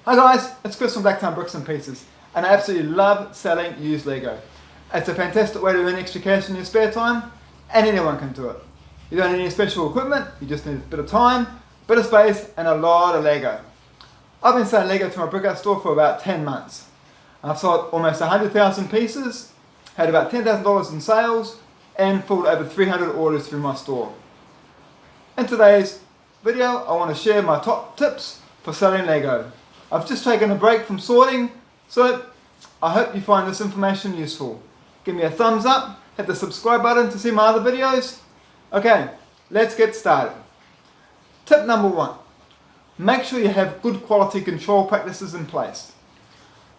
Hi guys, it's Chris from Blacktown Bricks and Pieces, and I absolutely love selling used Lego. It's a fantastic way to earn extra cash in your spare time, and anyone can do it. You don't need any special equipment, you just need a bit of time, a bit of space, and a lot of Lego. I've been selling Lego through my Brickell Store for about 10 months. I've sold almost 100,000 pieces, had about $10,000 in sales, and filled over 300 orders through my store. In today's video, I want to share my top tips for selling Lego. I've just taken a break from sorting, so I hope you find this information useful. Give me a thumbs up, hit the subscribe button to see my other videos. Okay, let's get started. Tip number 1. Make sure you have good quality control practices in place.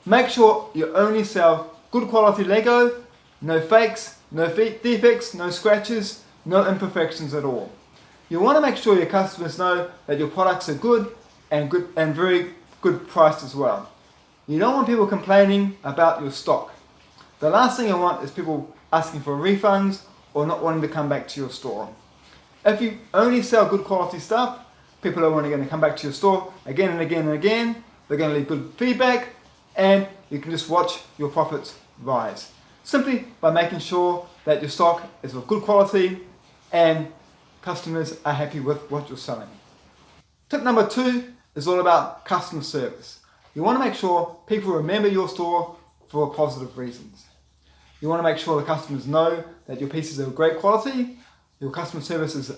Make sure you only sell good quality Lego, no fakes, no defects, no scratches, no imperfections at all. You want to make sure your customers know that your products are good and very good priced as well. You don't want people complaining about your stock. The last thing you want is people asking for refunds or not wanting to come back to your store. If you only sell good quality stuff, people are only going to come back to your store again and again and again. They're going to leave good feedback, and you can just watch your profits rise simply by making sure that your stock is of good quality and customers are happy with what you're selling. Tip number 2 is all about customer service. You want to make sure people remember your store for positive reasons. You want to make sure the customers know that your pieces are of great quality, your customer service is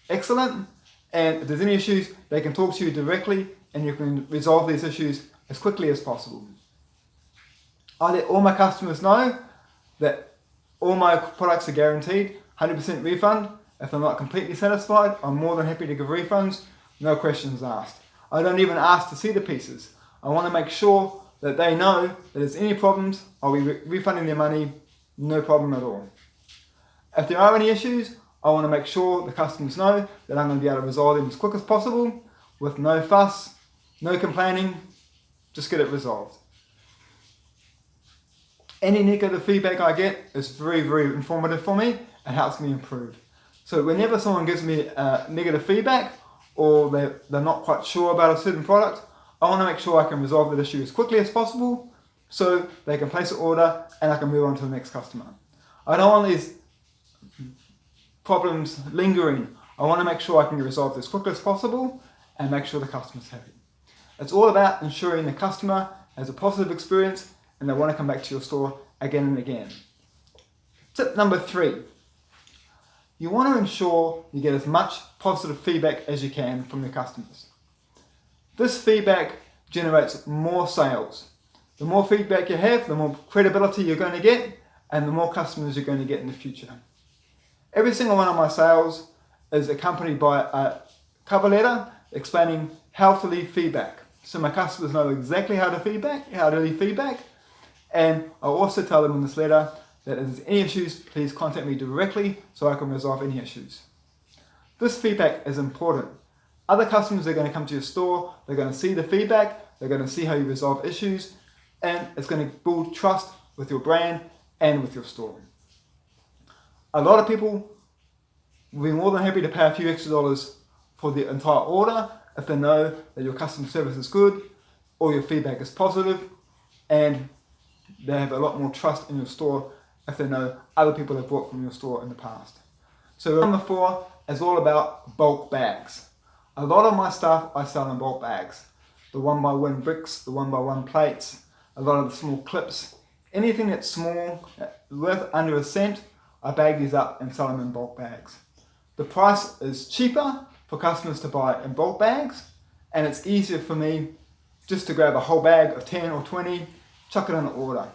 excellent, and if there's any issues, they can talk to you directly and you can resolve these issues as quickly as possible. I let all my customers know that all my products are guaranteed 100% refund. If they're not completely satisfied, I'm more than happy to give refunds, no questions asked. I don't even ask to see the pieces. I want to make sure that they know that if there's any problems, I'll be refunding their money, no problem at all. If there are any issues, I want to make sure the customers know that I'm going to be able to resolve them as quick as possible with no fuss, no complaining, just get it resolved. Any negative feedback I get is very, very informative for me and helps me improve. So whenever someone gives me negative feedback or they're not quite sure about a certain product, I want to make sure I can resolve that issue as quickly as possible so they can place an order and I can move on to the next customer. I don't want these problems lingering. I want to make sure I can resolve this as quickly as possible and make sure the customer's happy. It's all about ensuring the customer has a positive experience and they want to come back to your store again and again. Tip number 3. You want to ensure you get as much positive feedback as you can from your customers. This feedback generates more sales. The more feedback you have, the more credibility you're going to get, and the more customers you're going to get in the future. Every single one of my sales is accompanied by a cover letter explaining how to leave feedback. So my customers know exactly how to leave feedback, and I also tell them in this letter that if there's any issues, please contact me directly so I can resolve any issues. This feedback is important. Other customers are going to come to your store, they're going to see the feedback, they're going to see how you resolve issues, and it's going to build trust with your brand and with your store. A lot of people will be more than happy to pay a few extra dollars for the entire order if they know that your customer service is good or your feedback is positive, and they have a lot more trust in your store if they know other people have bought from your store in the past. So number 4 is all about bulk bags. A lot of my stuff I sell in bulk bags. The 1x1 bricks, the 1x1 plates, a lot of the small clips. Anything that's small, worth under a cent, I bag these up and sell them in bulk bags. The price is cheaper for customers to buy in bulk bags, and it's easier for me just to grab a whole bag of 10 or 20, chuck it in an order.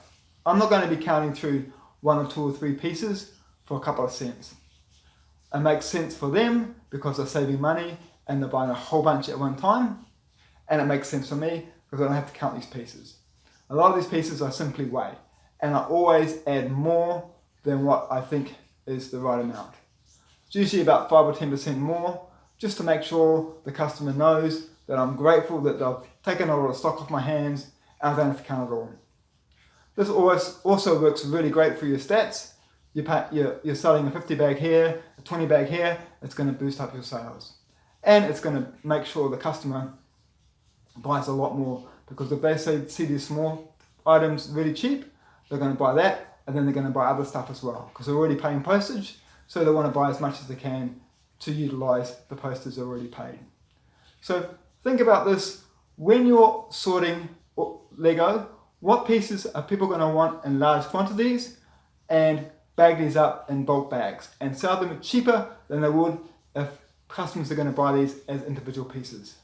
I'm not going to be counting through 1 or 2 or 3 pieces for a couple of cents. It makes sense for them because they're saving money and they're buying a whole bunch at one time, and it makes sense for me because I don't have to count these pieces. A lot of these pieces I simply weigh, and I always add more than what I think is the right amount. It's usually about 5 or 10% more, just to make sure the customer knows that I'm grateful that they've taken a lot of stock off my hands and I don't have to count it all. This also works really great for your stats. You're selling a 50 bag here, a 20 bag here, it's going to boost up your sales. And it's going to make sure the customer buys a lot more because if they see these small items really cheap, they're going to buy that, and then they're going to buy other stuff as well because they're already paying postage, so they want to buy as much as they can to utilize the postage they're already paid. So think about this when you're sorting Lego. What pieces are people going to want in large quantities, and bag these up in bulk bags and sell them cheaper than they would if customers are going to buy these as individual pieces.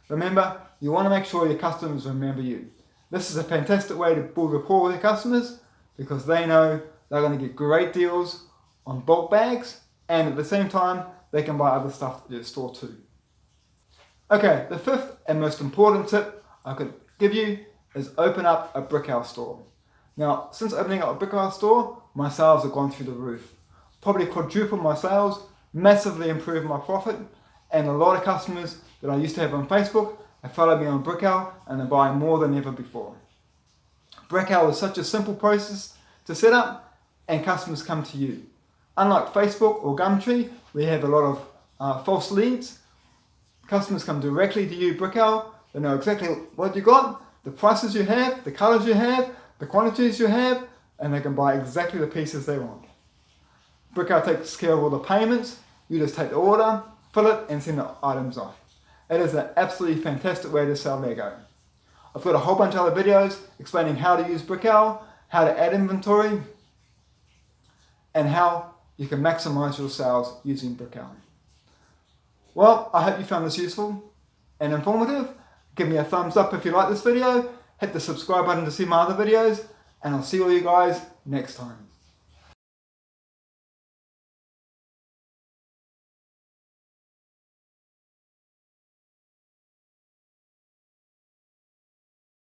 Remember, you want to make sure your customers remember you. This is a fantastic way to build rapport with your customers because they know they're going to get great deals on bulk bags, and at the same time they can buy other stuff at your store too. Okay, the fifth and most important tip I could give you is open up a Brickell store. Now, since opening up a Brickell store, my sales have gone through the roof. Probably quadrupled my sales, massively improved my profit, and a lot of customers that I used to have on Facebook have followed me on Brickell and are buying more than ever before. Brickell is such a simple process to set up, and customers come to you. Unlike Facebook or Gumtree, we have a lot of false leads. Customers come directly to you, Brickell. They know exactly what you got, the prices you have, the colours you have, the quantities you have, and they can buy exactly the pieces they want. Brickell takes care of all the payments. You just take the order, fill it, and send the items off. It is an absolutely fantastic way to sell Lego. I've got a whole bunch of other videos explaining how to use Brickell, how to add inventory, and how you can maximize your sales using Brickell. Well, I hope you found this useful and informative. Give me a thumbs up if you like this video, hit the subscribe button to see my other videos, and I'll see all you guys next time.